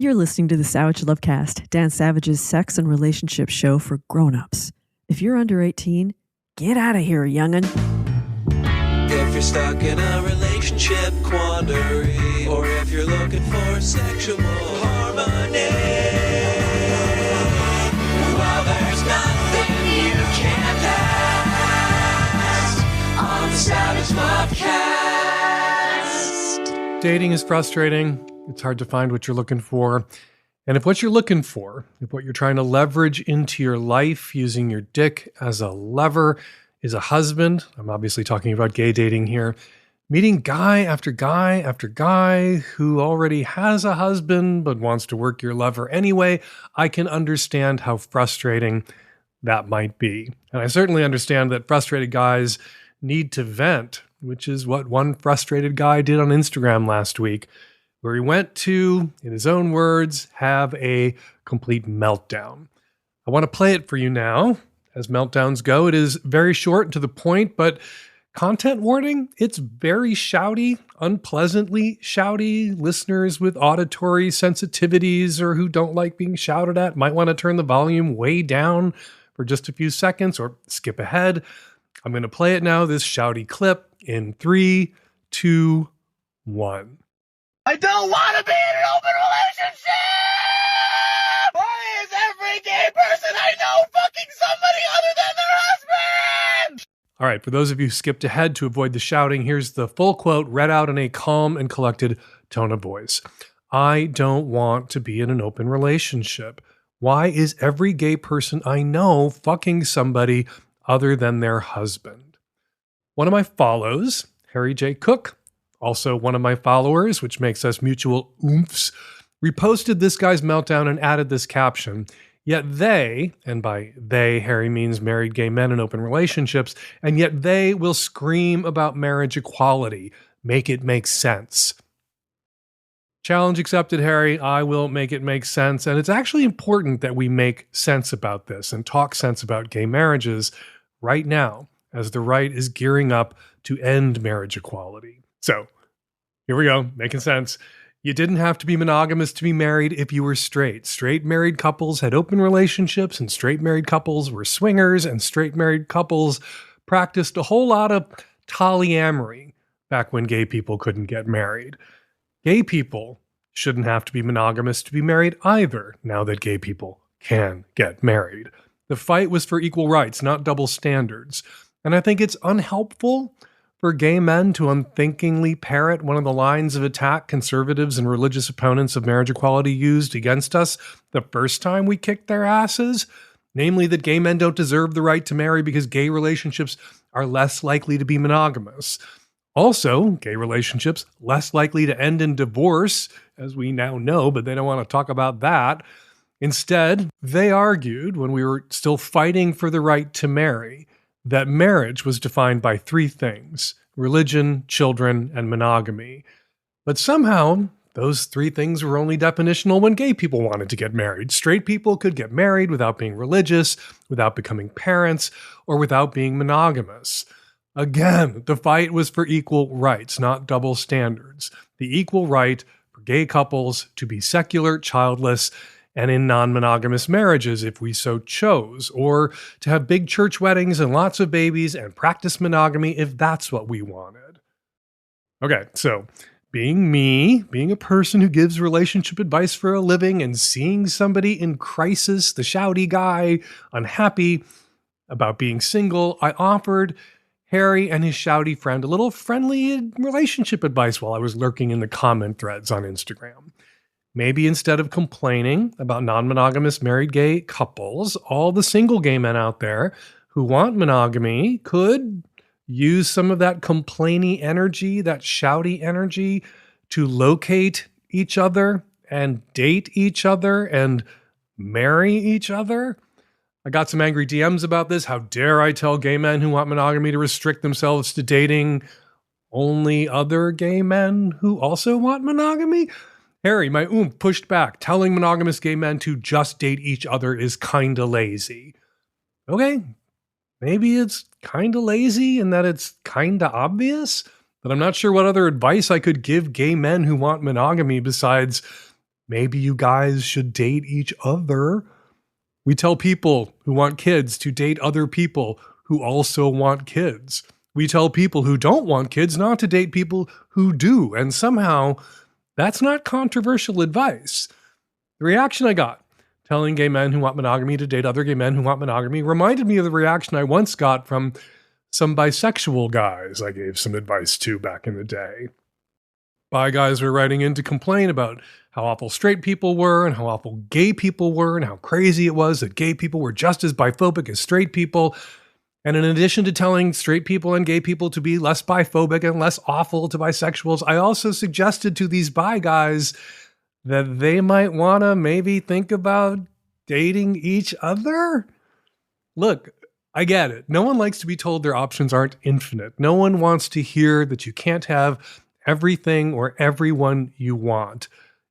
You're listening to the Savage Lovecast, Dan Savage's sex and relationship show for grown-ups. If you're under 18, get out of here, young'un. If you're stuck in a relationship quandary, or if you're looking for sexual harmony, well, there's nothing you can't ask on the Savage Lovecast. Dating is frustrating. It's hard to find what you're looking for. And if what you're looking for, if what you're trying to leverage into your life using your dick as a lever is a husband, I'm obviously talking about gay dating here, meeting guy after guy after guy who already has a husband but wants to work your lever anyway, I can understand how frustrating that might be. And I certainly understand that frustrated guys need to vent, which is what one frustrated guy did on Instagram last week, where he went to, in his own words, have a complete meltdown. I want to play it for you now. As meltdowns go, it is very short and to the point, but content warning, it's very shouty, unpleasantly shouty. Listeners with auditory sensitivities or who don't like being shouted at might want to turn the volume way down for just a few seconds or skip ahead. I'm going to play it now, this shouty clip, in 3, 2, 1. I don't want to be in an open relationship! Why is every gay person I know fucking somebody other than their husband? All right, for those of you who skipped ahead to avoid the shouting, here's the full quote read out in a calm and collected tone of voice. I don't want to be in an open relationship. Why is every gay person I know fucking somebody other than their husband? One of my follows, Harry J. Cook, also one of my followers, which makes us mutual oomphs, reposted this guy's meltdown and added this caption. Yet they, and by they, Harry means married gay men in open relationships, and yet they will scream about marriage equality. Make it make sense. Challenge accepted, Harry. I will make it make sense. And it's actually important that we make sense about this and talk sense about gay marriages right now, as the right is gearing up to end marriage equality. So, here we go, making sense. You didn't have to be monogamous to be married if you were straight. Straight married couples had open relationships, and straight married couples were swingers, and straight married couples practiced a whole lot of polyamory back when gay people couldn't get married. Gay people shouldn't have to be monogamous to be married either, now that gay people can get married. The fight was for equal rights, not double standards. And I think it's unhelpful for gay men to unthinkingly parrot one of the lines of attack conservatives and religious opponents of marriage equality used against us the first time we kicked their asses, namely that gay men don't deserve the right to marry because gay relationships are less likely to be monogamous. Also, gay relationships less likely to end in divorce, as we now know, but they don't want to talk about that. Instead, they argued, when we were still fighting for the right to marry, that marriage was defined by 3 things: religion, children, and monogamy. But somehow, those 3 things were only definitional when gay people wanted to get married. Straight people could get married without being religious, without becoming parents, or without being monogamous. Again, the fight was for equal rights, not double standards. The equal right for gay couples to be secular, childless, and in non-monogamous marriages if we so chose, or to have big church weddings and lots of babies and practice monogamy if that's what we wanted. Okay, so being me, being a person who gives relationship advice for a living and seeing somebody in crisis, the shouty guy, unhappy about being single, I offered Harry and his shouty friend a little friendly relationship advice while I was lurking in the comment threads on Instagram. Maybe instead of complaining about non-monogamous married gay couples, all the single gay men out there who want monogamy could use some of that complainy energy, that shouty energy, to locate each other and date each other and marry each other. I got some angry DMs about this. How dare I tell gay men who want monogamy to restrict themselves to dating only other gay men who also want monogamy? Harry, my pushed back. Telling monogamous gay men to just date each other is kinda lazy. Okay, maybe it's kinda lazy and that it's kinda obvious, but I'm not sure what other advice I could give gay men who want monogamy besides maybe you guys should date each other. We tell people who want kids to date other people who also want kids. We tell people who don't want kids not to date people who do. And somehow that's not controversial advice. The reaction I got telling gay men who want monogamy to date other gay men who want monogamy reminded me of the reaction I once got from some bisexual guys I gave some advice to back in the day. Bi guys were writing in to complain about how awful straight people were and how awful gay people were and how crazy it was that gay people were just as biphobic as straight people. And in addition to telling straight people and gay people to be less biphobic and less awful to bisexuals, I also suggested to these bi guys that they might want to maybe think about dating each other. Look, I get it. No one likes to be told their options aren't infinite. No one wants to hear that you can't have everything or everyone you want,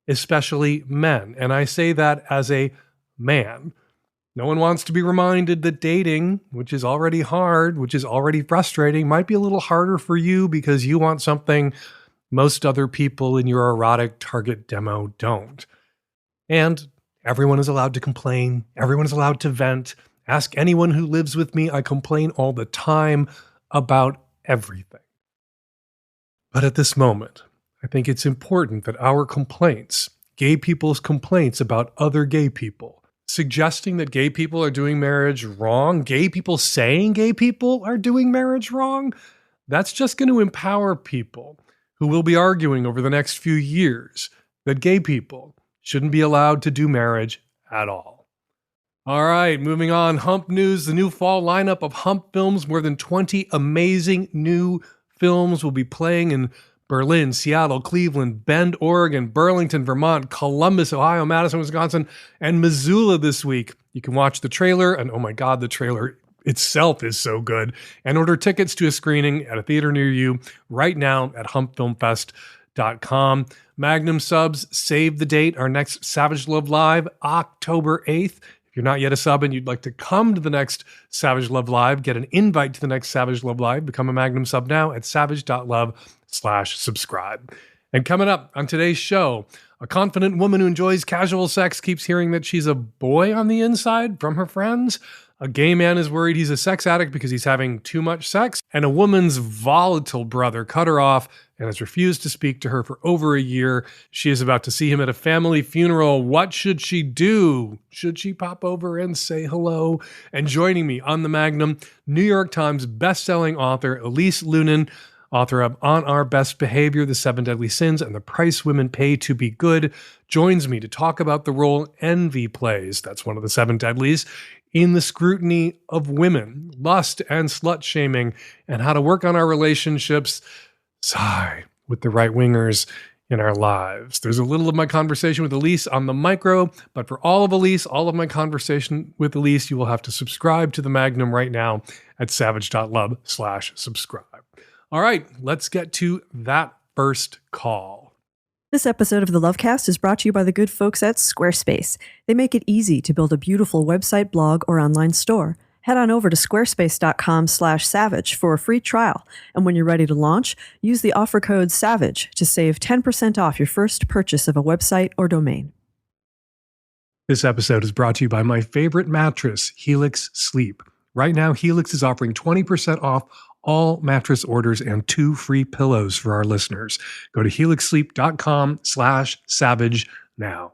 especially men. And I say that as a man. No one wants to be reminded that dating, which is already hard, which is already frustrating, might be a little harder for you because you want something most other people in your erotic target demo don't. And everyone is allowed to complain. Everyone is allowed to vent. Ask anyone who lives with me. I complain all the time about everything. But at this moment, I think it's important that our complaints, gay people's complaints about other gay people, suggesting that gay people are doing marriage wrong, gay people saying gay people are doing marriage wrong, that's just going to empower people who will be arguing over the next few years that gay people shouldn't be allowed to do marriage at all. All right, moving on. Hump News, the new fall lineup of Hump films. More than 20 amazing new films will be playing in Berlin, Seattle, Cleveland, Bend, Oregon, Burlington, Vermont, Columbus, Ohio, Madison, Wisconsin, and Missoula this week. You can watch the trailer, and oh my God, the trailer itself is so good, and order tickets to a screening at a theater near you right now at humpfilmfest.com. Magnum subs, save the date. Our next Savage Love Live, October 8th. If you're not yet a sub and you'd like to come to the next Savage Love Live, get an invite to the next Savage Love Live, become a Magnum sub now at savage.love/subscribe. And coming up on today's show, a confident woman who enjoys casual sex keeps hearing that she's a boy on the inside from her friends. A gay man is worried he's a sex addict because he's having too much sex. And a woman's volatile brother cut her off and has refused to speak to her for over a year. She is about to see him at a family funeral. What should she do? Should she pop over and say hello? And joining me on the Magnum, New York Times bestselling author Elise Loehnen, author of On Our Best Behavior, The 7 Deadly Sins, and the Price Women Pay to Be Good, joins me to talk about the role envy plays, that's one of the 7 deadlies, in the scrutiny of women, lust and slut shaming, and how to work on our relationships, with the right-wingers in our lives. There's a little of my conversation with Elise on the micro, but for all of Elise, all of my conversation with Elise, you will have to subscribe to the Magnum right now at savage.love/subscribe. All right, let's get to that first call. This episode of the Lovecast is brought to you by the good folks at Squarespace. They make it easy to build a beautiful website, blog, or online store. Head on over to squarespace.com/savage for a free trial. And when you're ready to launch, use the offer code SAVAGE to save 10% off your first purchase of a website or domain. This episode is brought to you by my favorite mattress, Helix Sleep. Right now, Helix is offering 20% off all mattress orders and 2 free pillows for our listeners. Go to helixsleep.com/savage now.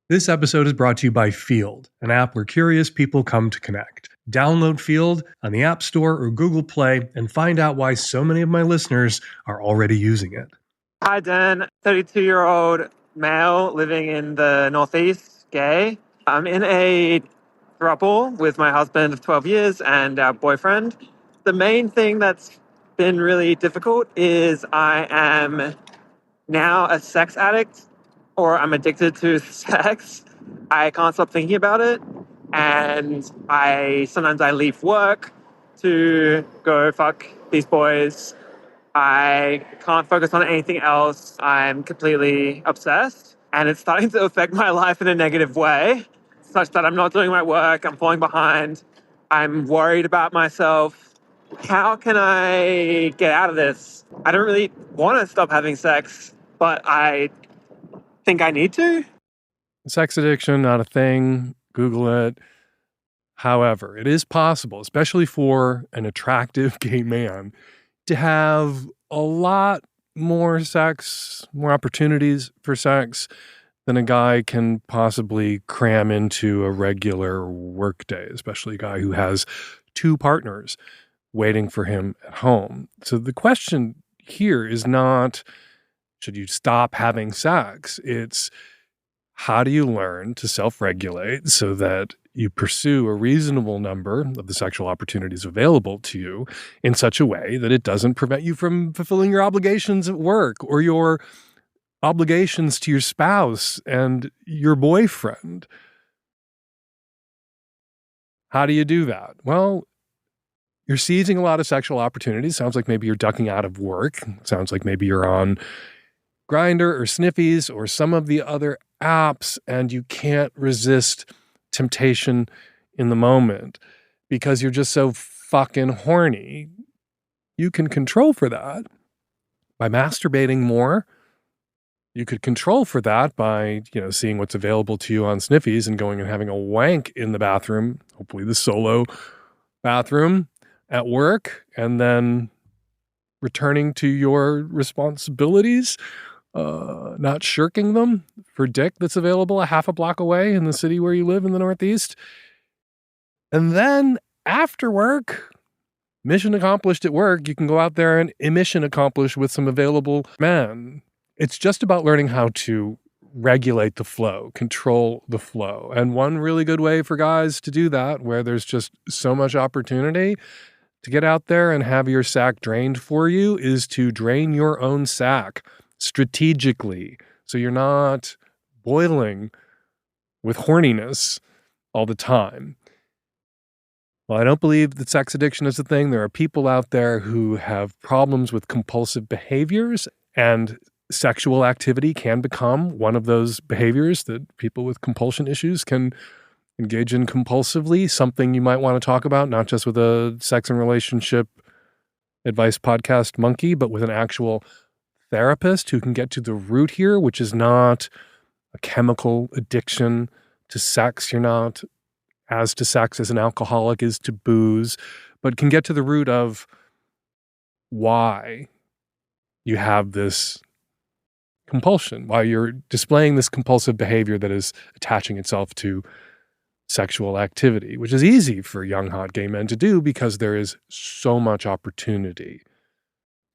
This episode is brought to you by Field, an app where curious people come to connect. Download Field on the App Store or Google Play and find out why so many of my listeners are already using it. Hi, Dan. 32-year-old male living in the Northeast, gay. I'm in a throuple with my husband of 12 years and our boyfriend. The main thing that's been really difficult is I am now a sex addict, or I'm addicted to sex. I can't stop thinking about it. And sometimes I leave work to go fuck these boys. I can't focus on anything else. I'm completely obsessed. And it's starting to affect my life in a negative way, such that I'm not doing my work. I'm falling behind. I'm worried about myself. How can I get out of this? I don't really want to stop having sex, but I think I need to. Sex addiction, not a thing. Google it. However, it is possible, especially for an attractive gay man, to have a lot more sex, more opportunities for sex than a guy can possibly cram into a regular workday, especially a guy who has 2 partners waiting for him at home. So the question here is not, should you stop having sex? It's, how do you learn to self-regulate so that you pursue a reasonable number of the sexual opportunities available to you in such a way that it doesn't prevent you from fulfilling your obligations at work or your obligations to your spouse and your boyfriend? How do you do that? Well, you're seizing a lot of sexual opportunities. Sounds like maybe you're ducking out of work. Sounds like maybe you're on Grindr or Sniffies or some of the other apps, and you can't resist temptation in the moment because you're just so fucking horny. You can control for that by masturbating more. You could control for that by, seeing what's available to you on Sniffies and going and having a wank in the bathroom, hopefully the solo bathroom at work, and then returning to your responsibilities, not shirking them for dick that's available a half a block away in the city where you live in the Northeast. And then after work, mission accomplished at work, you can go out there and mission accomplish with some available men. It's just about learning how to regulate the flow, control the flow. And one really good way for guys to do that, where there's just so much opportunity to get out there and have your sack drained for you, is to drain your own sack strategically. So you're not boiling with horniness all the time. Well, I don't believe that sex addiction is a thing. There are people out there who have problems with compulsive behaviors, and sexual activity can become one of those behaviors that people with compulsion issues can engage in compulsively. Something you might want to talk about, not just with a sex and relationship advice podcast monkey, but with an actual therapist who can get to the root here, which is not a chemical addiction to sex. You're not as to sex as an alcoholic is to booze, but can get to the root of why you have this compulsion, why you're displaying this compulsive behavior that is attaching itself to sexual activity, which is easy for young, hot gay men to do because there is so much opportunity.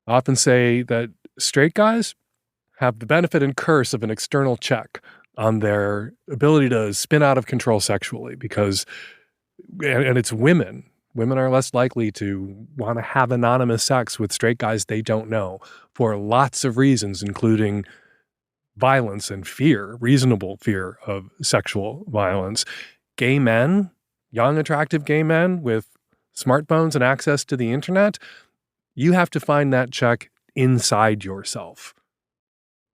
I often say that straight guys have the benefit and curse of an external check on their ability to spin out of control sexually, because, and it's women. Women are less likely to want to have anonymous sex with straight guys they don't know for lots of reasons, including violence and fear, reasonable fear of sexual violence. Gay men, young, attractive gay men with smartphones and access to the internet, you have to find that check inside yourself.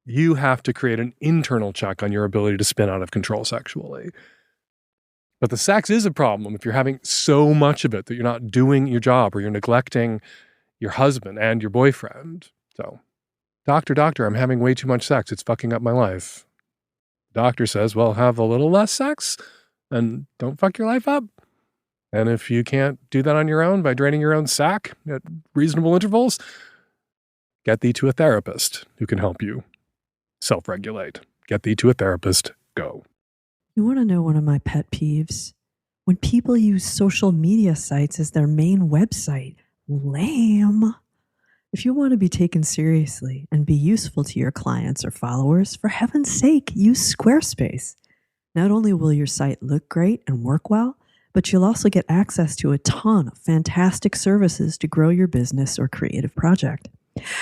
You have to create an internal check on your ability to spin out of control sexually. But the sex is a problem if you're having so much of it that you're not doing your job, or you're neglecting your husband and your boyfriend. So, doctor, I'm having way too much sex. It's fucking up my life. The doctor says, well, have a little less sex and don't fuck your life up. And if you can't do that on your own by draining your own sack at reasonable intervals, get thee to a therapist who can help you self-regulate. Get thee to a therapist. Go. You want to know one of my pet peeves? When people use social media sites as their main website. Lame. If you want to be taken seriously and be useful to your clients or followers, for heaven's sake, use Squarespace. Not only will your site look great and work well, but you'll also get access to a ton of fantastic services to grow your business or creative project.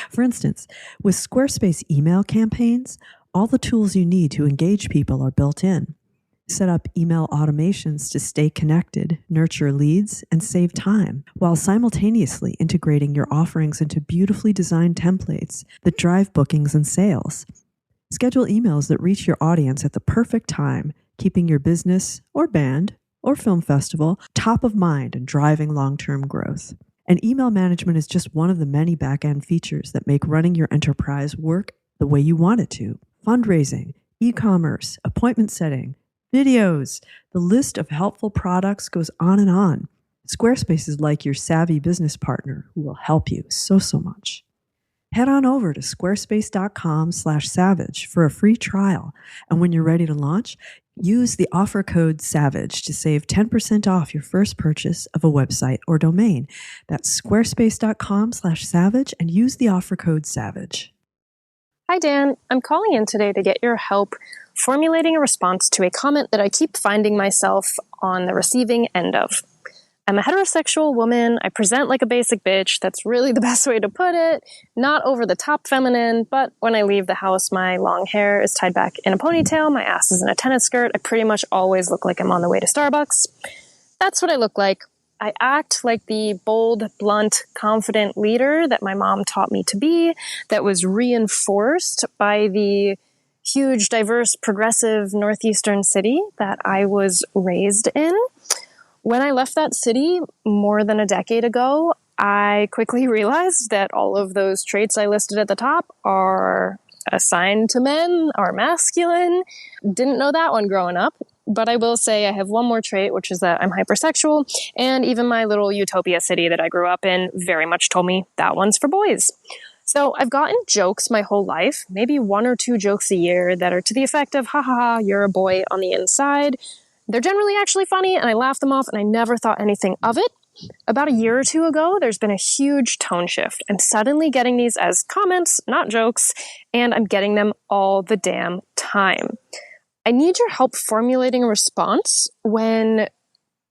For instance, with Squarespace email campaigns, all the tools you need to engage people are built in. Set up email automations to stay connected, nurture leads, and save time, while simultaneously integrating your offerings into beautifully designed templates that drive bookings and sales. Schedule emails that reach your audience at the perfect time, keeping your business or band or film festival top of mind and driving long-term growth. And email management is just one of the many back-end features that make running your enterprise work the way you want it to. Fundraising, e-commerce, appointment setting, videos. The list of helpful products goes on and on. Squarespace is like your savvy business partner who will help you so much. Head on over to squarespace.com/savage for a free trial. And when you're ready to launch, use the offer code SAVAGE to save 10% off your first purchase of a website or domain. That's squarespace.com/savage and use the offer code SAVAGE. Hi, Dan. I'm calling in today to get your help formulating a response to a comment that I keep finding myself on the receiving end of. I'm a heterosexual woman. I present like a basic bitch. That's really the best way to put it. Not over the top feminine, but when I leave the house, my long hair is tied back in a ponytail. My ass is in a tennis skirt. I pretty much always look like I'm on the way to Starbucks. That's what I look like. I act like the bold, blunt, confident leader that my mom taught me to be, that was reinforced by the huge, diverse, progressive northeastern city that I was raised in. When I left that city more than a decade ago, I quickly realized that all of those traits I listed at the top are assigned to men, are masculine. Didn't know that one growing up. But I will say I have one more trait, which is that I'm hypersexual. And even my little utopia city that I grew up in very much told me that one's for boys. So I've gotten jokes my whole life, maybe 1 or 2 jokes a year that are to the effect of, ha ha ha, you're a boy on the inside. They're generally actually funny, and I laugh them off, and I never thought anything of it. About a year or 2 ago, there's been a huge tone shift. I'm suddenly getting these as comments, not jokes, and I'm getting them all the damn time. I need your help formulating a response when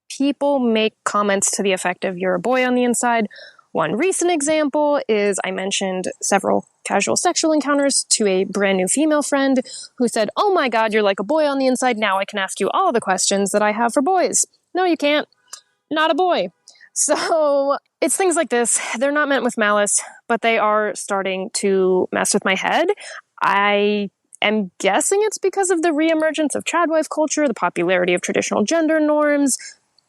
people make comments to the effect of, you're a boy on the inside. One recent example is I mentioned several casual sexual encounters to a brand new female friend who said, oh my God, you're like a boy on the inside. Now I can ask you all the questions that I have for boys. No, you can't. Not a boy. So it's things like this. They're not meant with malice, but they are starting to mess with my head. I am guessing it's because of the reemergence of tradwife culture, the popularity of traditional gender norms,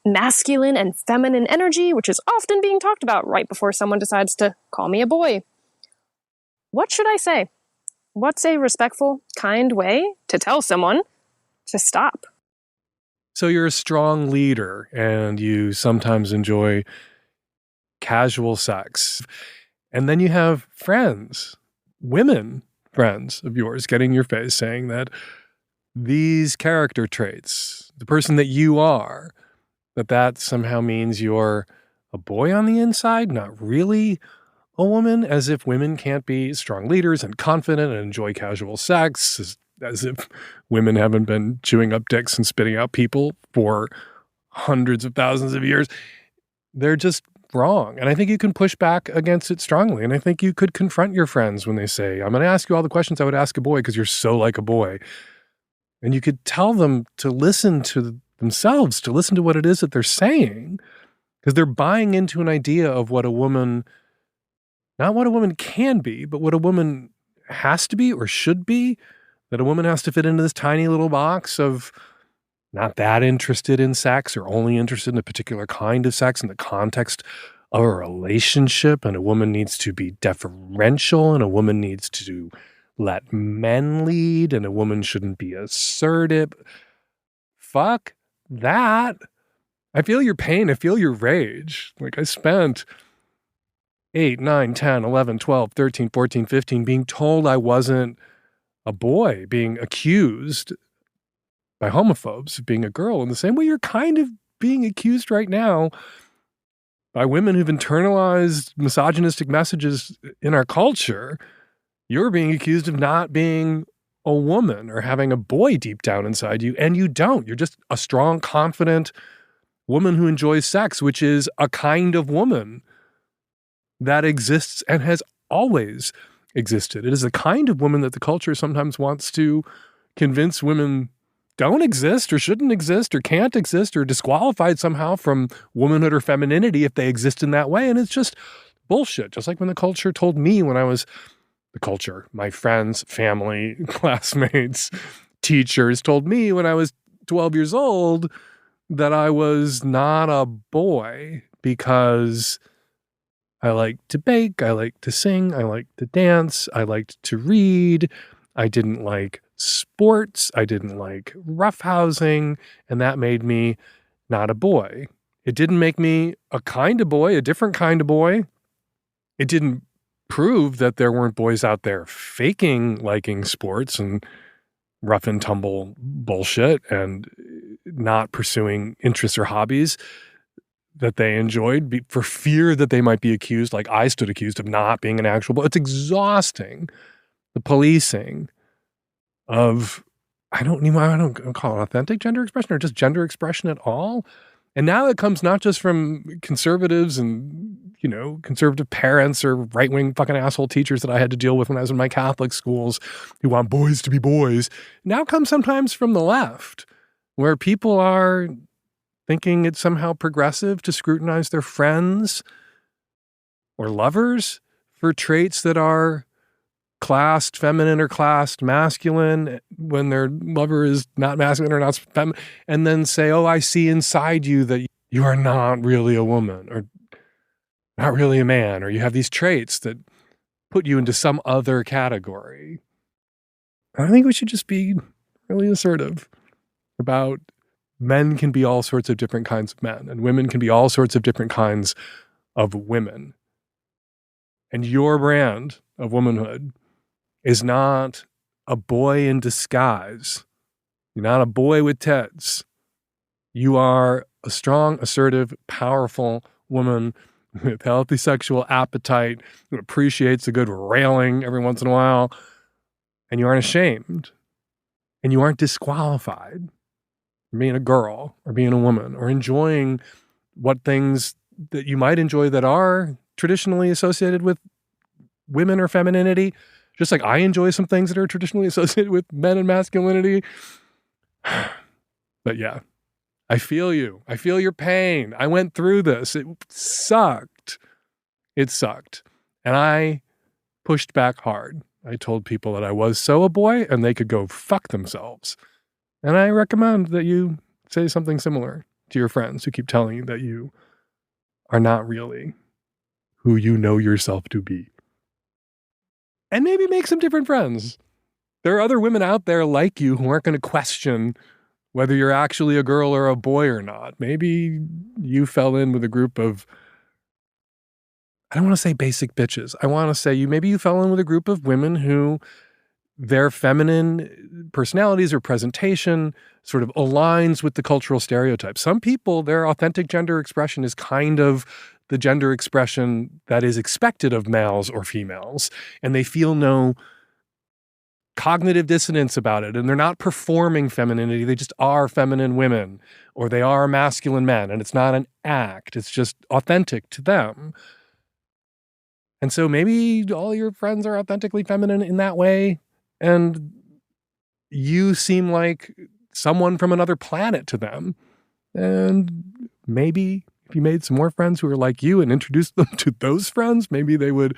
masculine and feminine energy, which is often being talked about right before someone decides to call me a boy. What should I say? What's a respectful, kind way to tell someone to stop? So you're a strong leader and you sometimes enjoy casual sex. And then you have friends, women friends of yours, getting in your face saying that these character traits, the person that you are, that somehow means you're a boy on the inside, not really a woman, as if women can't be strong leaders and confident and enjoy casual sex, as if women haven't been chewing up dicks and spitting out people for hundreds of thousands of years. They're just wrong. And I think you can push back against it strongly. And I think you could confront your friends when they say, I'm going to ask you all the questions I would ask a boy because you're so like a boy. And you could tell them to listen to themselves, to listen to what it is that they're saying, because they're buying into an idea of what a woman, not what a woman can be, but what a woman has to be or should be, that a woman has to fit into this tiny little box of not that interested in sex or only interested in a particular kind of sex in the context of a relationship. And a woman needs to be deferential and a woman needs to let men lead and a woman shouldn't be assertive. Fuck that. I feel your pain. I feel your rage. Like I spent 8, 9, 10, 11, 12, 13, 14, 15 being told I wasn't a boy, being accused by homophobes of being a girl in the same way you're kind of being accused right now by women who've internalized misogynistic messages in our culture. You're being accused of not being a woman or having a boy deep down inside you, and you don't. You're just a strong, confident woman who enjoys sex, which is a kind of woman that exists and has always existed. It is the kind of woman that the culture sometimes wants to convince women don't exist or shouldn't exist or can't exist or disqualified somehow from womanhood or femininity if they exist in that way. And it's just bullshit. Just like when the culture told me when I was the culture, my friends, family, classmates, teachers told me when I was 12 years old that I was not a boy because I liked to bake, I liked to sing, I liked to dance, I liked to read. I didn't like sports. I didn't like roughhousing, and that made me not a boy. It didn't make me a kind of boy, a different kind of boy. It didn't prove that there weren't boys out there faking liking sports and rough and tumble bullshit and not pursuing interests or hobbies that they enjoyed for fear that they might be accused, like I stood accused of not being an actual boy. It's exhausting, the policing of, I don't call it authentic gender expression or just gender expression at all. And now it comes not just from conservatives and, conservative parents or right-wing fucking asshole teachers that I had to deal with when I was in my Catholic schools who want boys to be boys. Now comes sometimes from the left, where people are thinking it's somehow progressive to scrutinize their friends or lovers for traits that are classed feminine or classed masculine when their lover is not masculine or not feminine, and then say, oh, I see inside you that you are not really a woman or not really a man, or you have these traits that put you into some other category. I think we should just be really assertive about men can be all sorts of different kinds of men, and women can be all sorts of different kinds of women. And your brand of womanhood is not a boy in disguise. You're not a boy with tits. You are a strong, assertive, powerful woman with healthy sexual appetite who appreciates a good railing every once in a while. And you aren't ashamed. And you aren't disqualified from being a girl or being a woman or enjoying what things that you might enjoy that are traditionally associated with women or femininity. Just like I enjoy some things that are traditionally associated with men and masculinity. But yeah, I feel you. I feel your pain. I went through this. It sucked. It sucked. And I pushed back hard. I told people that I was so a boy and they could go fuck themselves. And I recommend that you say something similar to your friends who keep telling you that you are not really who you know yourself to be. And maybe make some different friends. There are other women out there like you who aren't going to question whether you're actually a girl or a boy or not. Maybe you fell in with a group of, I don't want to say basic bitches. I want to say maybe you fell in with a group of women who their feminine personalities or presentation sort of aligns with the cultural stereotypes. Some people, their authentic gender expression is kind of the gender expression that is expected of males or females, and they feel no cognitive dissonance about it, and they're not performing femininity, they just are feminine women, or they are masculine men, and it's not an act, it's just authentic to them. And so maybe all your friends are authentically feminine in that way, and you seem like someone from another planet to them. And maybe if you made some more friends who are like you and introduced them to those friends, maybe they would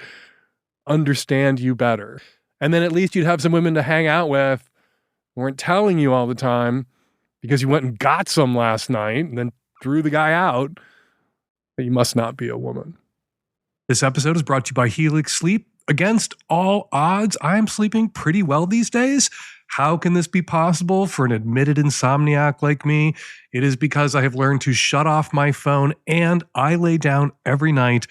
understand you better. And then at least you'd have some women to hang out with who weren't telling you all the time because you went and got some last night and then threw the guy out that you must not be a woman. This episode is brought to you by Helix Sleep. Against all odds, I am sleeping pretty well these days. How can this be possible for an admitted insomniac like me? It is because I have learned to shut off my phone and I lay down every night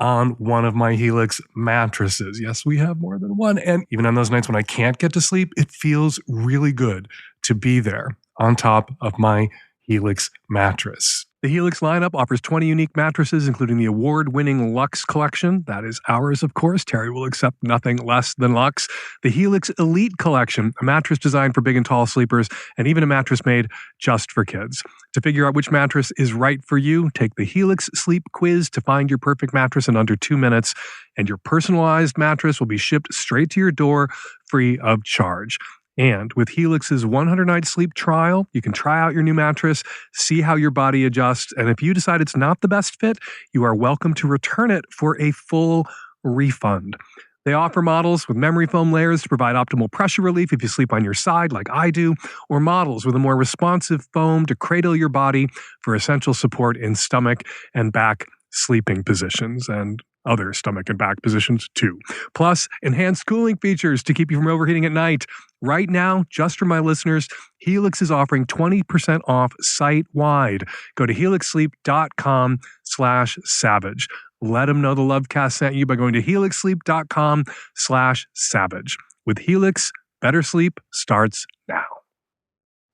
on one of my Helix mattresses. Yes, we have more than one. And even on those nights when I can't get to sleep, it feels really good to be there on top of my Helix mattress. The Helix lineup offers 20 unique mattresses, including the award-winning Luxe collection. That is ours, of course. Terry will accept nothing less than Luxe. The Helix Elite collection, a mattress designed for big and tall sleepers, and even a mattress made just for kids. To figure out which mattress is right for you, take the Helix Sleep Quiz to find your perfect mattress in under 2 minutes, and your personalized mattress will be shipped straight to your door free of charge. And with Helix's 100-night sleep trial, you can try out your new mattress, see how your body adjusts, and if you decide it's not the best fit, you are welcome to return it for a full refund. They offer models with memory foam layers to provide optimal pressure relief if you sleep on your side like I do, or models with a more responsive foam to cradle your body for essential support in stomach and back sleeping positions. And other stomach and back positions too. Plus, enhanced cooling features to keep you from overheating at night. Right now, just for my listeners, Helix is offering 20% off site-wide. Go to helixsleep.com/savage. Let them know the Lovecast sent you by going to helixsleep.com/savage. With Helix, better sleep starts now.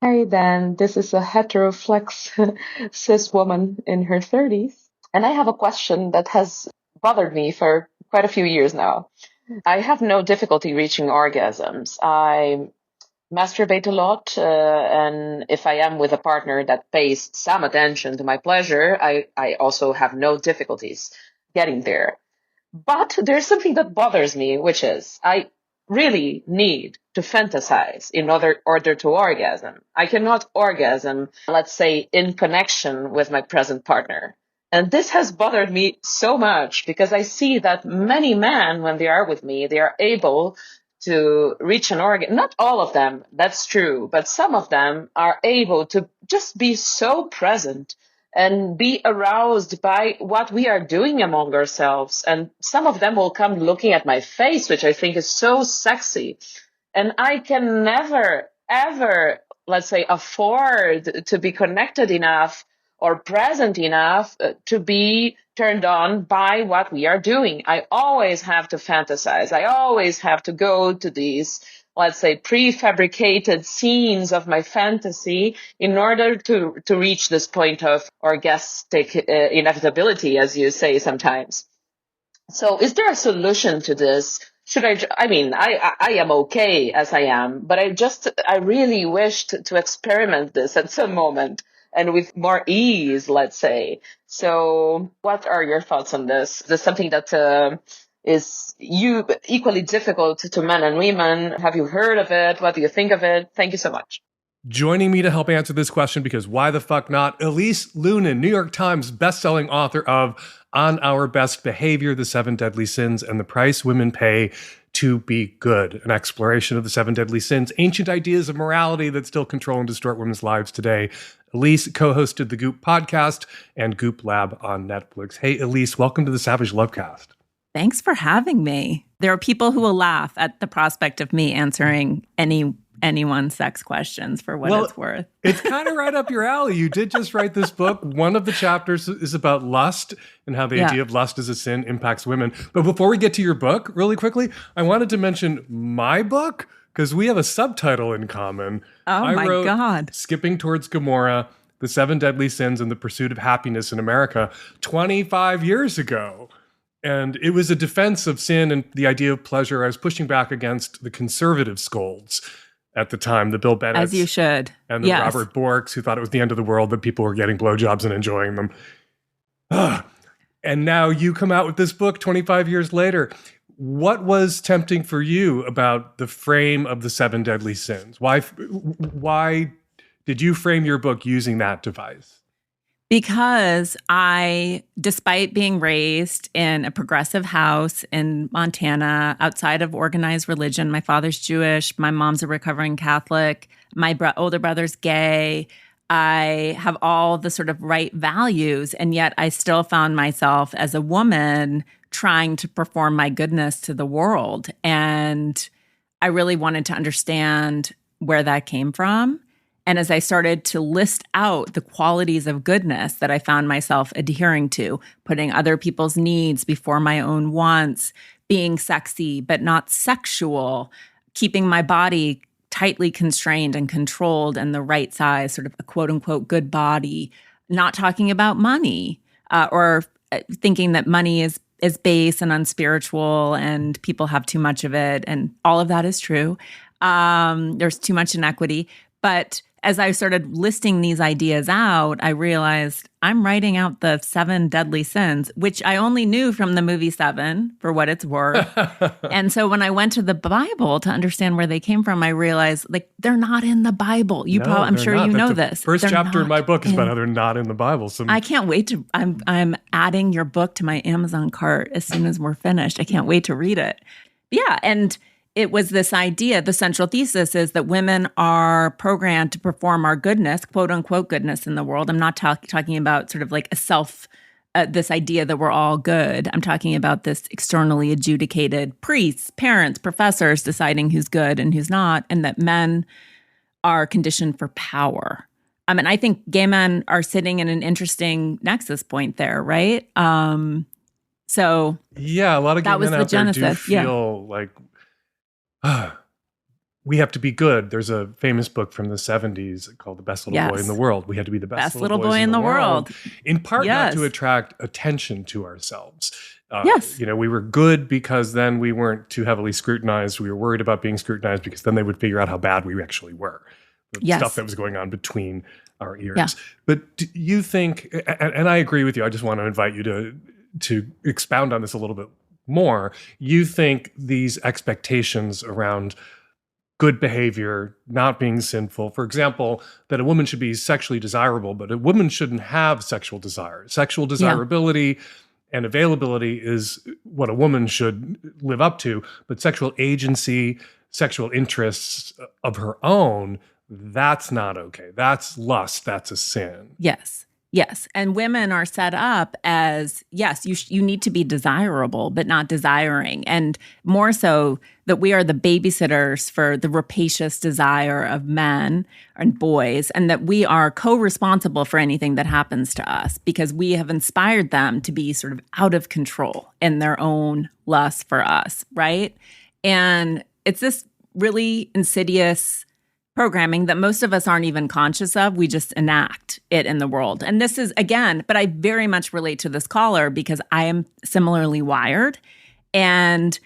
Hey Dan, this is a heteroflex cis woman in her 30s. And I have a question that has bothered me for quite a few years now. I have no difficulty reaching orgasms. I masturbate a lot, and if I am with a partner that pays some attention to my pleasure, I also have no difficulties getting there. But there's something that bothers me, which is I really need to fantasize in order to orgasm. I cannot orgasm, let's say, in connection with my present partner. And this has bothered me so much because I see that many men, when they are with me, they are able to reach an orgasm. Not all of them, that's true, but some of them are able to just be so present and be aroused by what we are doing among ourselves. And some of them will come looking at my face, which I think is so sexy. And I can never, ever, let's say, afford to be connected enough or present enough to be turned on by what we are doing. I always have to fantasize. I always have to go to these, let's say, prefabricated scenes of my fantasy in order to reach this point of orgastic inevitability, as you say sometimes. So is there a solution to this? I am okay as I am, but I really wish to experiment this at some moment and with more ease, let's say. So what are your thoughts on this? Is this something that is equally difficult to men and women? Have you heard of it? What do you think of it? Thank you so much. Joining me to help answer this question, because why the fuck not, Elise Loehnen, New York Times bestselling author of On Our Best Behavior, The 7 Deadly Sins, and the Price Women Pay to Be Good, an exploration of the 7 deadly sins, ancient ideas of morality that still control and distort women's lives today. Elise co-hosted the Goop podcast and Goop Lab on Netflix. Hey, Elise, welcome to the Savage Lovecast. Thanks for having me. There are people who will laugh at the prospect of me answering anyone's sex questions for what it's worth. It's kind of right up your alley. You did just write this book. One of the chapters is about lust and how the idea of lust as a sin impacts women. But before we get to your book, really quickly, I wanted to mention my book because we have a subtitle in common. Oh, I wrote God. Skipping Towards Gomorrah, The 7 Deadly Sins and the Pursuit of Happiness in America 25 years ago. And it was a defense of sin and the idea of pleasure. I was pushing back against the conservative scolds at the time, the Bill Bennetts. As you should. And the Robert Borks, who thought it was the end of the world, that people were getting blowjobs and enjoying them. And now you come out with this book 25 years later. What was tempting for you about the frame of the 7 deadly sins? Why did you frame your book using that device? Because I, despite being raised in a progressive house in Montana, outside of organized religion, my father's Jewish, my mom's a recovering Catholic, my older brother's gay, I have all the sort of right values, and yet I still found myself as a woman trying to perform my goodness to the world. And I really wanted to understand where that came from. And as I started to list out the qualities of goodness that I found myself adhering to, putting other people's needs before my own wants, being sexy but not sexual, keeping my body tightly constrained and controlled and the right size, sort of a quote unquote good body, not talking about money or thinking that money is base and unspiritual and people have too much of it. And all of that is true. There's too much inequity. But as I started listing these ideas out, I realized I'm writing out the 7 deadly sins, which I only knew from the movie Seven, for what it's worth. And so when I went to the Bible to understand where they came from, I realized, like, they're not in the Bible. I'm sure you know this. First chapter in my book is about how they're not in the Bible. I can't wait to. I'm adding your book to my Amazon cart as soon as we're finished. I can't wait to read it. Yeah, and it was this idea, the central thesis is that women are programmed to perform our goodness, quote unquote goodness in the world. I'm not talking about sort of like a this idea that we're all good. I'm talking about this externally adjudicated priests, parents, professors deciding who's good and who's not, and that men are conditioned for power. I mean, I think gay men are sitting in an interesting nexus point there, right? So yeah, a lot of gay that was men the out there do genesis. feel like we have to be good. There's a famous book from the 70s called The Best Little Boy in the World. We had to be the best little boys in the world. In part not to attract attention to ourselves. You know, we were good because then we weren't too heavily scrutinized. We were worried about being scrutinized because then they would figure out how bad we actually were. The stuff that was going on between our ears. Yeah. But do you think, and I agree with you, I just want to invite you to expound on this a little bit more. You think these expectations around good behavior, not being sinful, for example, that a woman should be sexually desirable, but a woman shouldn't have sexual desire. Sexual desirability and availability is what a woman should live up to, but sexual agency, sexual interests of her own, that's not okay. That's lust. That's a sin. Yes. Yes. And women are set up as, yes, you need to be desirable, but not desiring. And more so that we are the babysitters for the rapacious desire of men and boys, and that we are co-responsible for anything that happens to us because we have inspired them to be sort of out of control in their own lust for us, right? And it's this really insidious programming that most of us aren't even conscious of. We just enact it in the world. And this is, again, but I very much relate to this caller because I am similarly wired. And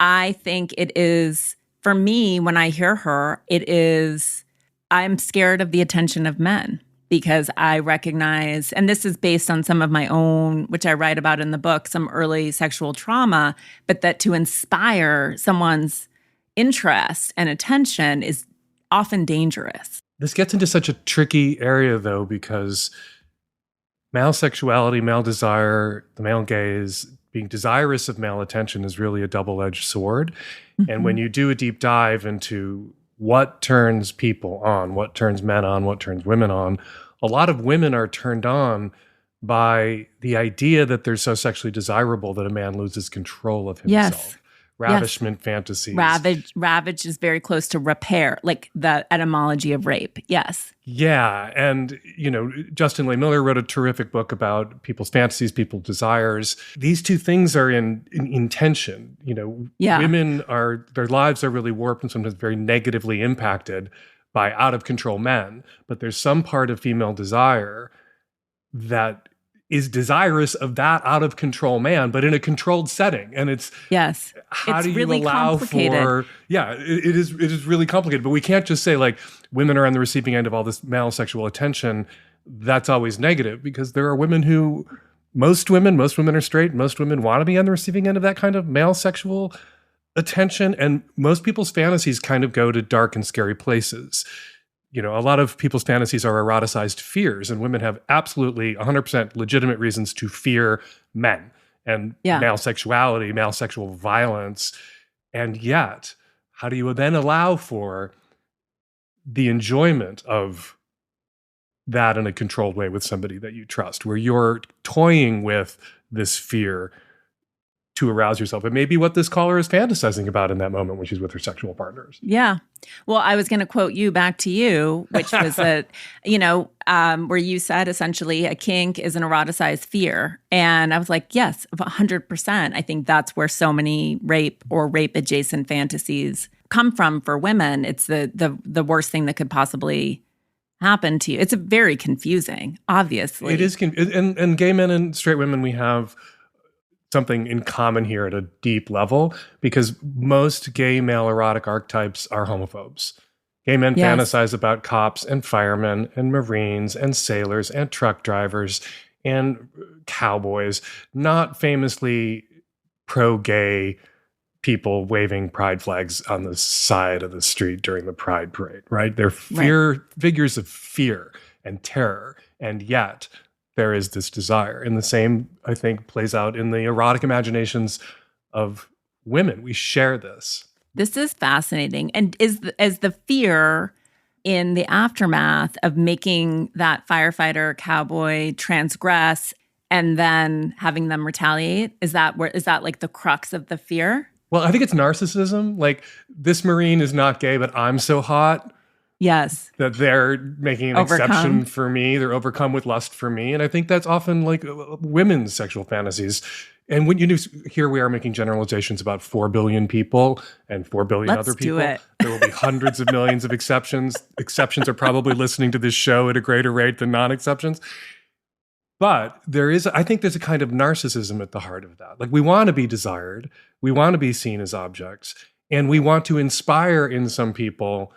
I think it is, for me, when I hear her, it is, I'm scared of the attention of men because I recognize, and this is based on some of my own, which I write about in the book, some early sexual trauma, but that to inspire someone's interest and attention is often dangerous. This gets into such a tricky area, though, because male sexuality, male desire, the male gaze, being desirous of male attention is really a double-edged sword. Mm-hmm. And when you do a deep dive into what turns people on, what turns men on, what turns women on, a lot of women are turned on by the idea that they're so sexually desirable that a man loses control of himself. Yes. Ravishment fantasies. Ravage is very close to repair, like the etymology of rape. Yes. Yeah. And, you know, Justin Leigh Miller wrote a terrific book about people's fantasies, people's desires. These two things are in tension. You know, women their lives are really warped and sometimes very negatively impacted by out of control men. But there's some part of female desire that is desirous of that out of control man, but in a controlled setting. And it's how do you really allow for it is really complicated. But we can't just say like women are on the receiving end of all this male sexual attention. That's always negative because there are women who most women are straight, most women want to be on the receiving end of that kind of male sexual attention. And most people's fantasies kind of go to dark and scary places. You know, a lot of people's fantasies are eroticized fears, and women have absolutely 100% legitimate reasons to fear men and male sexuality, male sexual violence. And yet, how do you then allow for the enjoyment of that in a controlled way with somebody that you trust, where you're toying with this fear to arouse yourself? It may be what this caller is fantasizing about in that moment when she's with her sexual partners. Yeah. Well, I was going to quote you back to you, which was where you said essentially a kink is an eroticized fear. And I was like, yes, 100%. I think that's where so many rape or rape adjacent fantasies come from for women. It's the worst thing that could possibly happen to you. It's very confusing, obviously. It is. And gay men and straight women, we have something in common here at a deep level, because most gay male erotic archetypes are homophobes. Gay men fantasize about cops and firemen and Marines and sailors and truck drivers and cowboys, not famously pro-gay people waving pride flags on the side of the street during the pride parade, right? They're figures of fear and terror, and yet there is this desire. And the same, I think, plays out in the erotic imaginations of women. We share this. This is fascinating. And is the fear in the aftermath of making that firefighter cowboy transgress and then having them retaliate? Is that like the crux of the fear? Well, I think it's narcissism. Like, this Marine is not gay, but I'm so hot. Yes. That they're making an exception for me. They're overcome with lust for me. And I think that's often like women's sexual fantasies. And when you do, here we are making generalizations about 4 billion people and 4 billion other people. There will be hundreds of millions of exceptions. Exceptions are probably listening to this show at a greater rate than non-exceptions. But I think there's a kind of narcissism at the heart of that. Like, we want to be desired. We want to be seen as objects. And we want to inspire in some people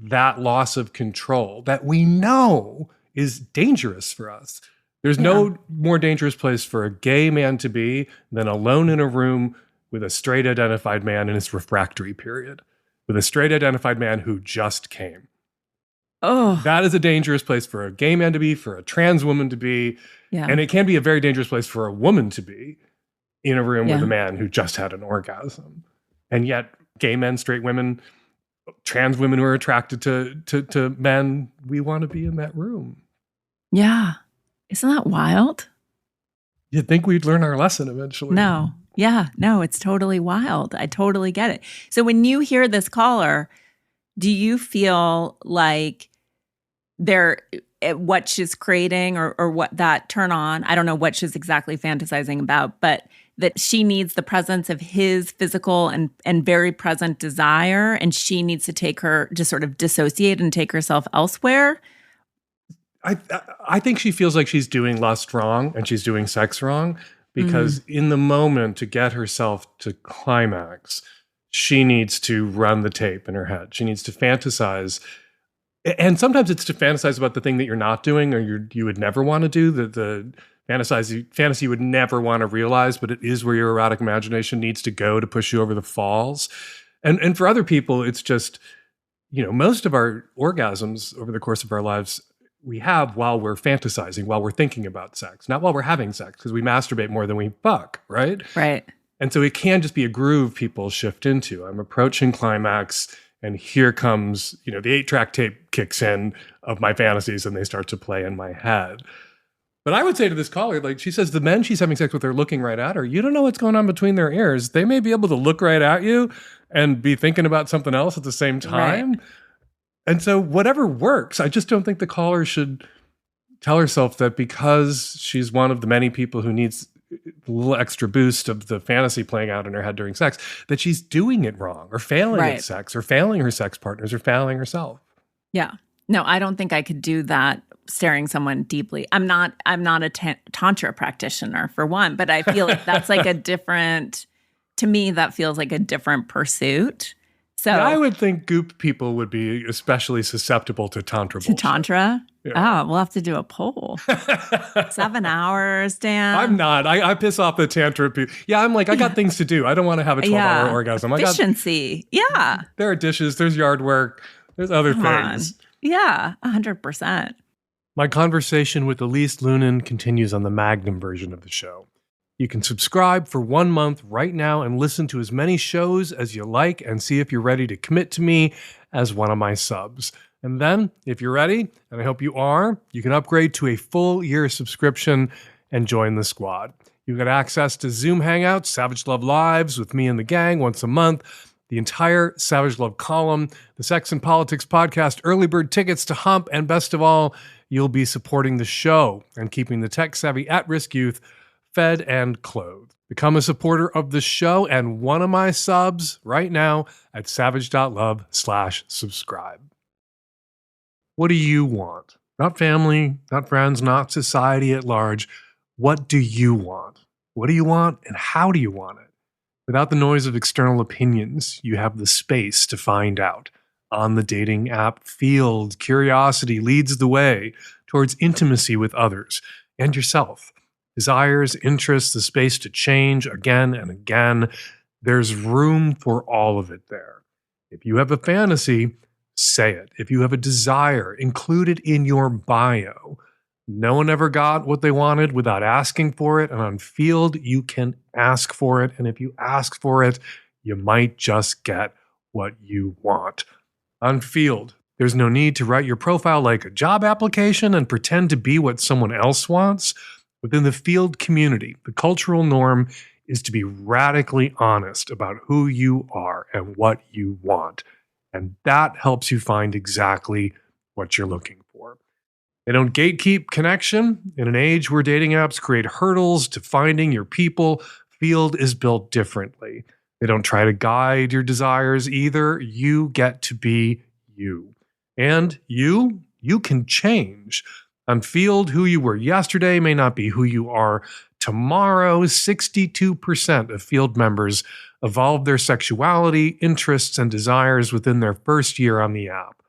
that loss of control that we know is dangerous for us. There's no more dangerous place for a gay man to be than alone in a room with a straight identified man in his refractory period, with a straight identified man who just came. Oh, that is a dangerous place for a gay man to be, for a trans woman to be. Yeah. And it can be a very dangerous place for a woman to be in a room with a man who just had an orgasm. And yet gay men, straight women, trans women who are attracted to men, we want to be in that room. Yeah. Isn't that wild? You'd think we'd learn our lesson eventually. No. Yeah. No, it's totally wild. I totally get it. So when you hear this caller, do you feel like what she's creating or what that turn on, I don't know what she's exactly fantasizing about, but that she needs the presence of his physical and very present desire, and she needs to just sort of dissociate and take herself elsewhere? I think she feels like she's doing lust wrong and she's doing sex wrong because in the moment, to get herself to climax, she needs to run the tape in her head. She needs to fantasize. And sometimes it's to fantasize about the thing that you're not doing or you would never want to do, the fantasy you would never want to realize, but it is where your erotic imagination needs to go to push you over the falls. And for other people, it's just, most of our orgasms over the course of our lives we have while we're fantasizing, while we're thinking about sex, not while we're having sex, because we masturbate more than we fuck, right? Right. And so it can just be a groove people shift into. I'm approaching climax, and here comes, the 8-track tape kicks in of my fantasies, and they start to play in my head. But I would say to this caller, like she says, the men she's having sex with are looking right at her. You don't know what's going on between their ears. They may be able to look right at you and be thinking about something else at the same time. Right. And so whatever works, I just don't think the caller should tell herself that because she's one of the many people who needs a little extra boost of the fantasy playing out in her head during sex, that she's doing it wrong or failing at sex or failing her sex partners or failing herself. Yeah. No, I don't think I could do that staring someone deeply. I'm not a tantra practitioner for one, but I feel like that's like to me, that feels like a different pursuit. So I would think goop people would be especially susceptible to tantra bullshit. To tantra? Yeah. Oh, we'll have to do a poll. 7 hours, Dan. I'm not. I piss off the tantra people. Yeah, I'm like, I got things to do. I don't want to have a 12-hour orgasm. Efficiency. Yeah. There are dishes. There's yard work. There's other things. Yeah, 100%. My conversation with Elise Loehnen continues on the Magnum version of the show. You can subscribe for 1 month right now and listen to as many shows as you like and see if you're ready to commit to me as one of my subs. And then, if you're ready, and I hope you are, you can upgrade to a full year subscription and join the squad. You get access to Zoom Hangouts, Savage Love Lives with me and the gang once a month, the entire Savage Love column, the Sex and Politics podcast, early bird tickets to Hump, and best of all, you'll be supporting the show and keeping the tech-savvy at-risk youth fed and clothed. Become a supporter of the show and one of my subs right now at savage.love/subscribe. What do you want? Not family, not friends, not society at large. What do you want? What do you want and how do you want it? Without the noise of external opinions, you have the space to find out. On the dating app field, curiosity leads the way towards intimacy with others and yourself. Desires, interests, the space to change again and again. There's room for all of it there. If you have a fantasy, say it. If you have a desire, include it in your bio. No one ever got what they wanted without asking for it. And on Field, you can ask for it. And if you ask for it, you might just get what you want. On Field, there's no need to write your profile like a job application and pretend to be what someone else wants. Within the field community, the cultural norm is to be radically honest about who you are and what you want. And that helps you find exactly what you're looking for. They don't gatekeep connection. In an age where dating apps create hurdles to finding your people, Field is built differently. They don't try to guide your desires either. You get to be you. And you can change. On Field, who you were yesterday may not be who you are tomorrow. 62% of Field members evolve their sexuality, interests, and desires within their first year on the app.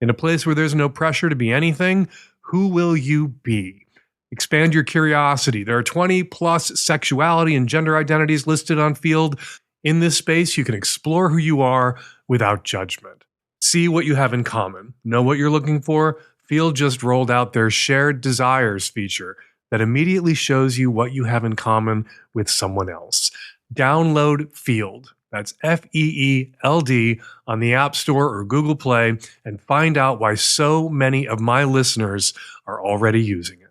In a place where there's no pressure to be anything, who will you be? Expand your curiosity. There are 20 plus sexuality and gender identities listed on Field. In this space, you can explore who you are without judgment. See what you have in common. Know what you're looking for? Field just rolled out their Shared Desires feature that immediately shows you what you have in common with someone else. Download Field. That's FEELD on the App Store or Google Play and find out why so many of my listeners are already using it.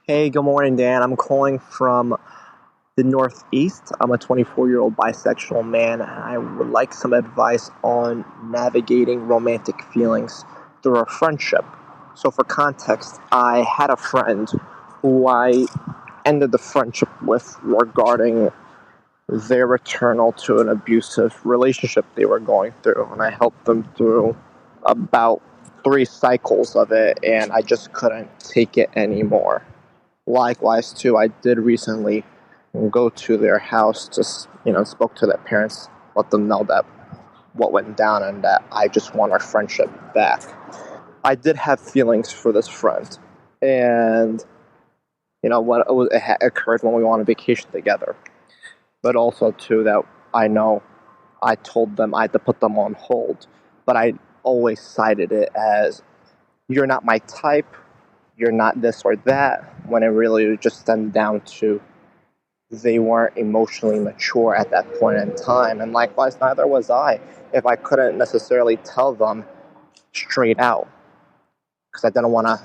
Hey, good morning, Dan. I'm calling from the Northeast. I'm a 24-year-old bisexual man, and I would like some advice on navigating romantic feelings through a friendship. So for context, I had a friend who I ended the friendship with regarding their return to an abusive relationship they were going through, and I helped them through about 3 cycles of it, and I just couldn't take it anymore. Likewise, too, I did recently go to their house, just, spoke to their parents, let them know that what went down and that I just want our friendship back. I did have feelings for this friend, and, when it occurred when we went on vacation together. But also, too, that I know I told them I had to put them on hold, but I always cited it as, you're not my type, you're not this or that, when it really just stemmed down to they weren't emotionally mature at that point in time. And likewise, neither was I, if I couldn't necessarily tell them straight out, because I didn't want to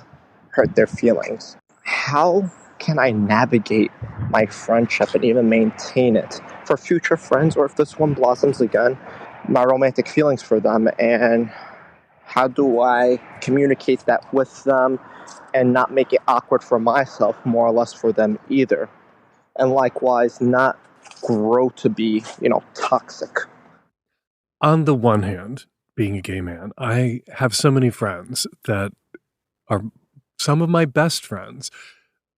hurt their feelings. How can I navigate my friendship and even maintain it for future friends, or if this one blossoms again, my romantic feelings for them? And how do I communicate that with them and not make it awkward for myself, more or less for them either? And likewise, not grow to be, toxic. On the one hand, being a gay man, I have so many friends that are some of my best friends,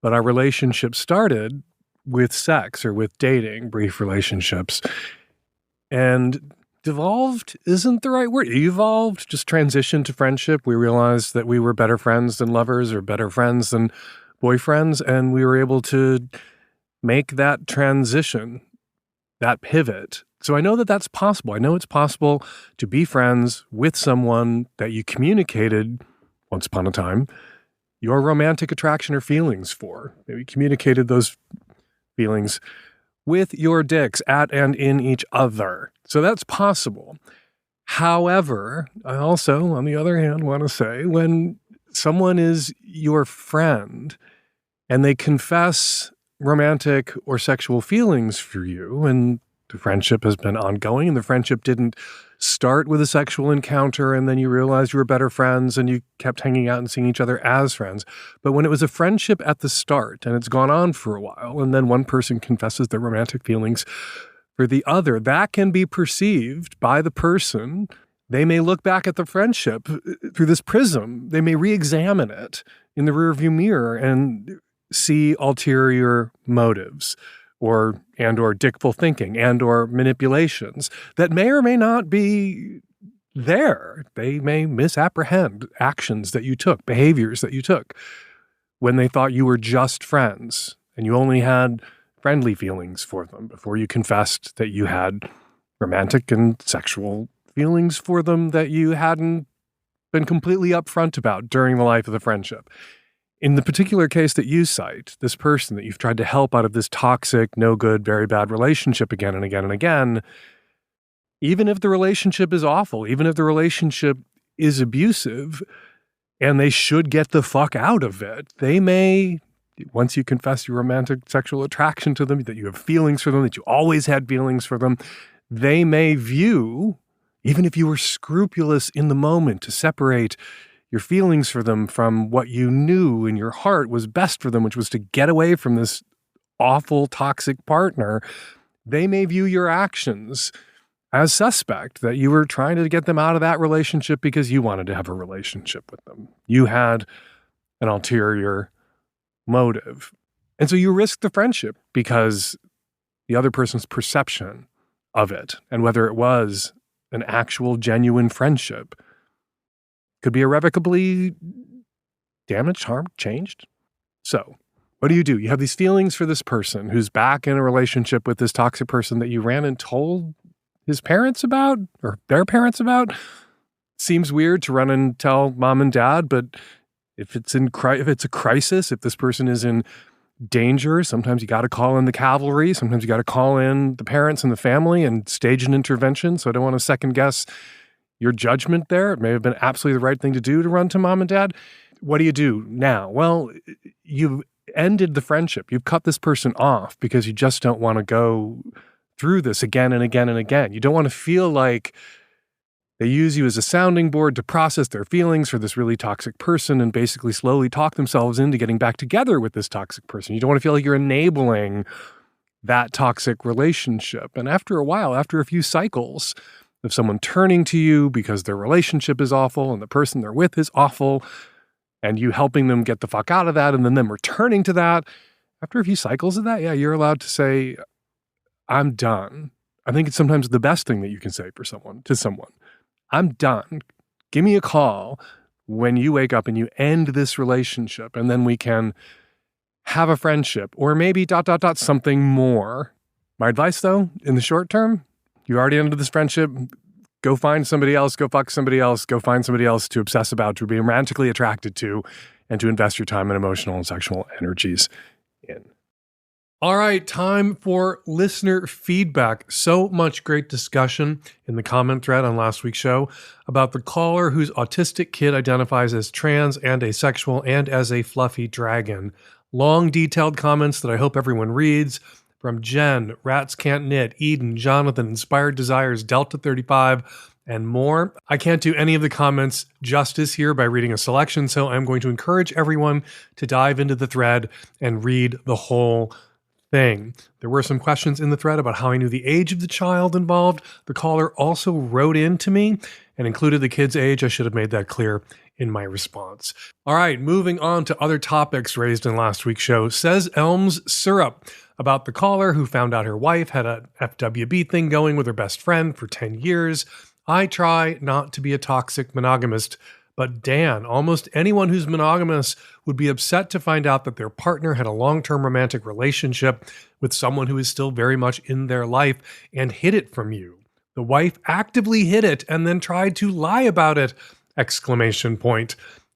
but our relationship started with sex or with dating, brief relationships, and devolved isn't the right word. Evolved, just transitioned to friendship. We realized that we were better friends than lovers or better friends than boyfriends, and we were able to make that transition, that pivot. So I know that that's possible. I know it's possible to be friends with someone that you communicated once upon a time your romantic attraction or feelings for. Maybe communicated those feelings with your dicks at and in each other. So that's possible. However, I also, on the other hand, want to say when someone is your friend and they confess romantic or sexual feelings for you, and the friendship has been ongoing, and the friendship didn't start with a sexual encounter and then you realized you were better friends and you kept hanging out and seeing each other as friends. But when it was a friendship at the start and it's gone on for a while, and then one person confesses their romantic feelings for the other, that can be perceived by the person. They may look back at the friendship through this prism. They may re-examine it in the rearview mirror and see ulterior motives or dickful thinking or manipulations that may or may not be there. They may misapprehend actions that you took, behaviors that you took when they thought you were just friends and you only had friendly feelings for them before you confessed that you had romantic and sexual feelings for them that you hadn't been completely upfront about during the life of the friendship. In the particular case that you cite, this person that you've tried to help out of this toxic, no good, very bad relationship again and again and again, even if the relationship is awful, even if the relationship is abusive, and they should get the fuck out of it, they may once you confess your romantic sexual attraction to them, that you have feelings for them, that you always had feelings for them, they may view, even if you were scrupulous in the moment to separate your feelings for them from what you knew in your heart was best for them, which was to get away from this awful, toxic partner, they may view your actions as suspect, that you were trying to get them out of that relationship because you wanted to have a relationship with them. You had an ulterior motive. And so you risk the friendship because the other person's perception of it, and whether it was an actual, genuine friendship, could be irrevocably damaged, harmed, changed. So what do? You have these feelings for this person who's back in a relationship with this toxic person that you ran and told his parents about, or their parents about. Seems weird to run and tell mom and dad, but if it's a crisis, if this person is in danger, sometimes you got to call in the cavalry. Sometimes you got to call in the parents and the family and stage an intervention. So I don't want to second guess your judgment there. It may have been absolutely the right thing to do to run to mom and dad. What do you do now? Well, you've ended the friendship. You've cut this person off because you just don't want to go through this again and again and again. You don't want to feel like they use you as a sounding board to process their feelings for this really toxic person and basically slowly talk themselves into getting back together with this toxic person. You don't want to feel like you're enabling that toxic relationship. And after a while, after a few cycles of someone turning to you because their relationship is awful and the person they're with is awful, and you helping them get the fuck out of that, and then them returning to that, after a few cycles of that, yeah, you're allowed to say, I'm done. I think it's sometimes the best thing that you can say to someone. I'm done. Give me a call when you wake up and you end this relationship, and then we can have a friendship, or maybe ... something more. My advice, though, in the short term, you already ended this friendship. Go find somebody else, go fuck somebody else, go find somebody else to obsess about, to be romantically attracted to, and to invest your time and emotional and sexual energies in. All right, time for listener feedback. So much great discussion in the comment thread on last week's show about the caller whose autistic kid identifies as trans and asexual and as a fluffy dragon. Long, detailed comments that I hope everyone reads. From Jen, Rats Can't Knit, Eden, Jonathan, Inspired Desires, Delta 35, and more. I can't do any of the comments justice here by reading a selection, so I'm going to encourage everyone to dive into the thread and read the whole thing. There were some questions in the thread about how I knew the age of the child involved. The caller also wrote in to me and included the kid's age. I should have made that clear in my response. All right, moving on to other topics raised in last week's show. Says Elms Syrup about the caller who found out her wife had a FWB thing going with her best friend for 10 years. I try not to be a toxic monogamist, but Dan, almost anyone who's monogamous would be upset to find out that their partner had a long-term romantic relationship with someone who is still very much in their life and hid it from you. The wife actively hid it and then tried to lie about it! !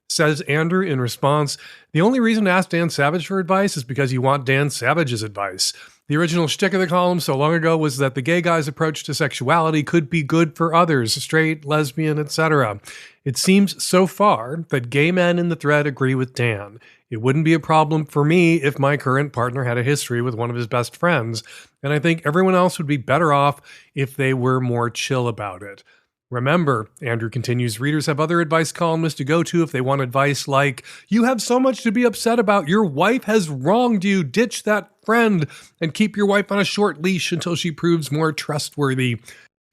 Says Andrew in response, the only reason to ask Dan Savage for advice is because you want Dan Savage's advice. The original shtick of the column so long ago was that the gay guy's approach to sexuality could be good for others, straight, lesbian, etc. It seems so far that gay men in the thread agree with Dan. It wouldn't be a problem for me if my current partner had a history with one of his best friends, and I think everyone else would be better off if they were more chill about it. Remember, Andrew continues, readers have other advice columnists to go to if they want advice like, you have so much to be upset about, your wife has wronged you, ditch that friend, and keep your wife on a short leash until she proves more trustworthy.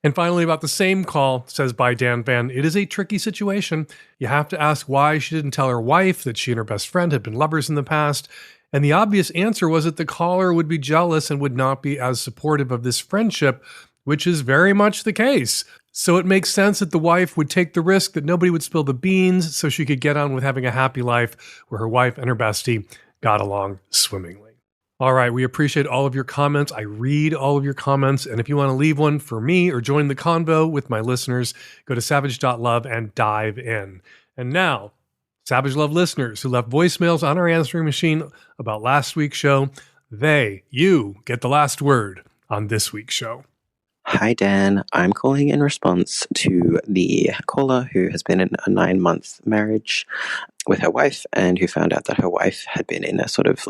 And finally, about the same call, says by Dan Van, it is a tricky situation. You have to ask why she didn't tell her wife that she and her best friend had been lovers in the past. And the obvious answer was that the caller would be jealous and would not be as supportive of this friendship, which is very much the case. So it makes sense that the wife would take the risk that nobody would spill the beans so she could get on with having a happy life where her wife and her bestie got along swimmingly. All right, we appreciate all of your comments. I read all of your comments. And if you want to leave one for me or join the convo with my listeners, go to savage.love and dive in. And now, Savage Love listeners who left voicemails on our answering machine about last week's show, you get the last word on this week's show. Hi, Dan. I'm calling in response to the caller who has been in a 9-month marriage with her wife and who found out that her wife had been in a sort of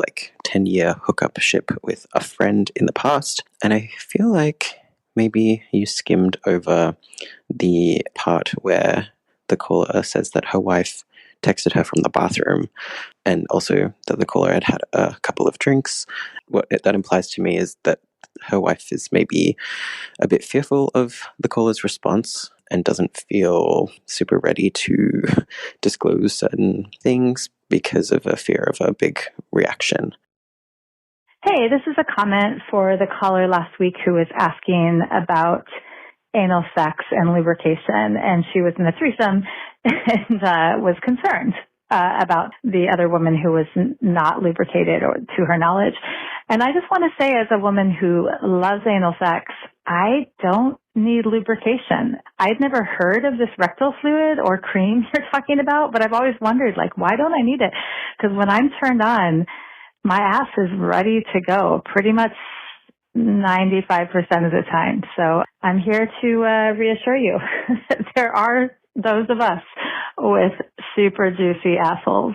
10-year hookup ship with a friend in the past. And I feel like maybe you skimmed over the part where the caller says that her wife texted her from the bathroom, and also that the caller had had a couple of drinks. What that implies to me is that her wife is maybe a bit fearful of the caller's response and doesn't feel super ready to disclose certain things because of a fear of a big reaction. Hey, this is a comment for the caller last week who was asking about anal sex and lubrication, and she was in a threesome and was concerned about the other woman who was not lubricated, or to her knowledge. And I just want to say, as a woman who loves anal sex, I don't need lubrication. I'd never heard of this rectal fluid or cream you're talking about, but I've always wondered, why don't I need it? Because when I'm turned on, my ass is ready to go pretty much 95% of the time. So I'm here to reassure you that there are those of us with super juicy assholes.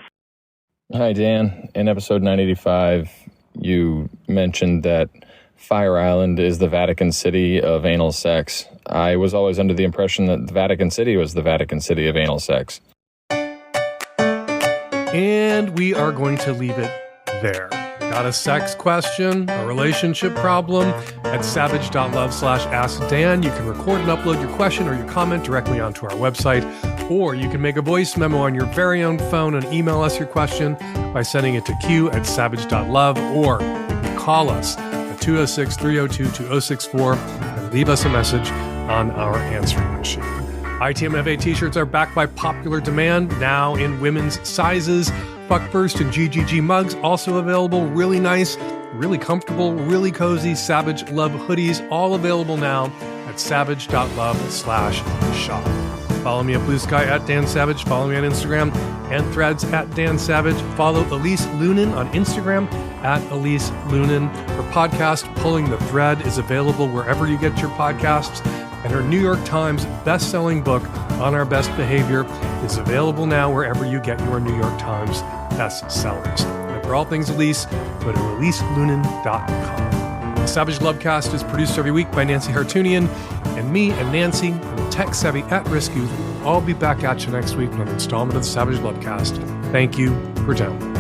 Hi, Dan. In episode 985, you mentioned that Fire Island is the Vatican City of anal sex. I was always under the impression that the Vatican City was the Vatican City of anal sex. And we are going to leave it there. Got a sex question, a relationship problem? At savage.love/askdan, you can record and upload your question or your comment directly onto our website, or you can make a voice memo on your very own phone and email us your question by sending it to q@savage.love, or you can call us at 206-302-2064 and leave us a message on our answering machine. ITMFA t-shirts are backed by popular demand, now in women's sizes. Fuck First and GGG mugs also available. Really nice, really comfortable, really cozy Savage Love hoodies, all available now at savage.love/shop. Follow me at Blue Sky at Dan Savage. Follow me on Instagram and Threads at Dan Savage. Follow Elise Loehnen on Instagram at Elise Loehnen. Her podcast, Pulling the Thread, is available wherever you get your podcasts. And her New York Times best-selling book, On Our Best Behavior, is available now wherever you get your New York Times bestsellers. And for all things Elise, go to eliseloonen.com. The Savage Lovecast is produced every week by Nancy Hartunian and me and Nancy from the Tech Savvy At-Risk Youth. We'll all be back at you next week on an installment of the Savage Lovecast. Thank you for downloading.